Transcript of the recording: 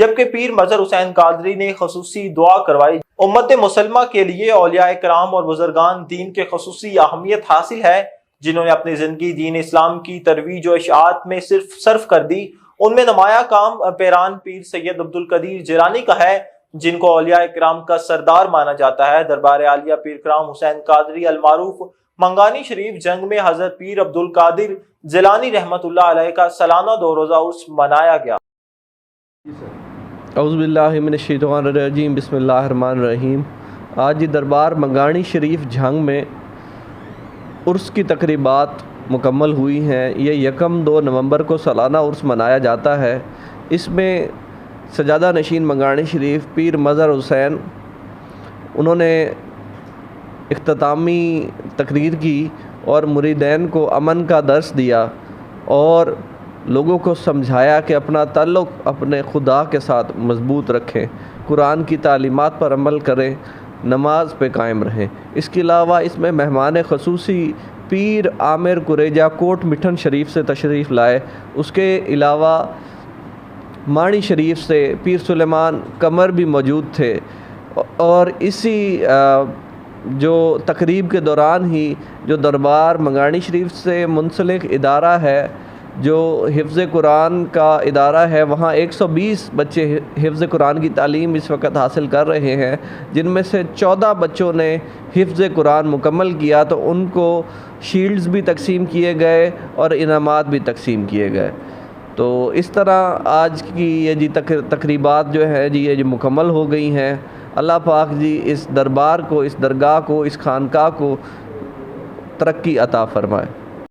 جبکہ پیر مظہر حسین قادری نے خصوصی دعا کروائی۔ امت مسلمہ کے لیے اولیاء کرام اور بزرگان دین کے خصوصی اہمیت حاصل ہے، جنہوں نے اپنی زندگی دین اسلام کی ترویج و اشاعت میں صرف کر دی۔ ان میں نمایاں کام پیران پیر سید عبدالقدیر جیلانی کا ہے، جن کو اولیاء کرام کا سردار مانا جاتا ہے۔ دربار عالیہ پیر کرام حسین قادری المعروف منگانی شریف جنگ میں حضرت پیر عبدالقادر جیلانی رحمۃ اللہ علیہ کا سالانہ 2 روزہ عرس منایا گیا۔ اعوذ باللہ من الشیطان الرجیم، بسم اللہ الرحمن الرحیم۔ آج دربار منگانی شریف جھنگ میں عرس کی تقریبات مکمل ہوئی ہیں۔ یہ 1-2 نومبر کو سالانہ عرس منایا جاتا ہے۔ اس میں سجادہ نشین منگانی شریف پیر مظہر حسین انہوں نے اختتامی تقریر کی اور مریدین کو امن کا درس دیا اور لوگوں کو سمجھایا کہ اپنا تعلق اپنے خدا کے ساتھ مضبوط رکھیں، قرآن کی تعلیمات پر عمل کریں، نماز پہ قائم رہیں۔ اس کے علاوہ اس میں مہمان خصوصی پیر عامر قریجہ کوٹ مٹھن شریف سے تشریف لائے۔ اس کے علاوہ مانی شریف سے پیر سلیمان قمر بھی موجود تھے، اور اسی جو تقریب کے دوران ہی جو دربار منگانی شریف سے منسلک ادارہ ہے، جو حفظ قرآن کا ادارہ ہے، وہاں 120 بچے حفظ قرآن کی تعلیم اس وقت حاصل کر رہے ہیں، جن میں سے 14 بچوں نے حفظ قرآن مکمل کیا، تو ان کو شیلڈز بھی تقسیم کیے گئے اور انعامات بھی تقسیم کیے گئے۔ تو اس طرح آج کی یہ تقریبات جو ہے یہ جو مکمل ہو گئی ہیں۔ اللہ پاک جی اس دربار کو، اس درگاہ کو، اس خانقاہ کو ترقی عطا فرمائے۔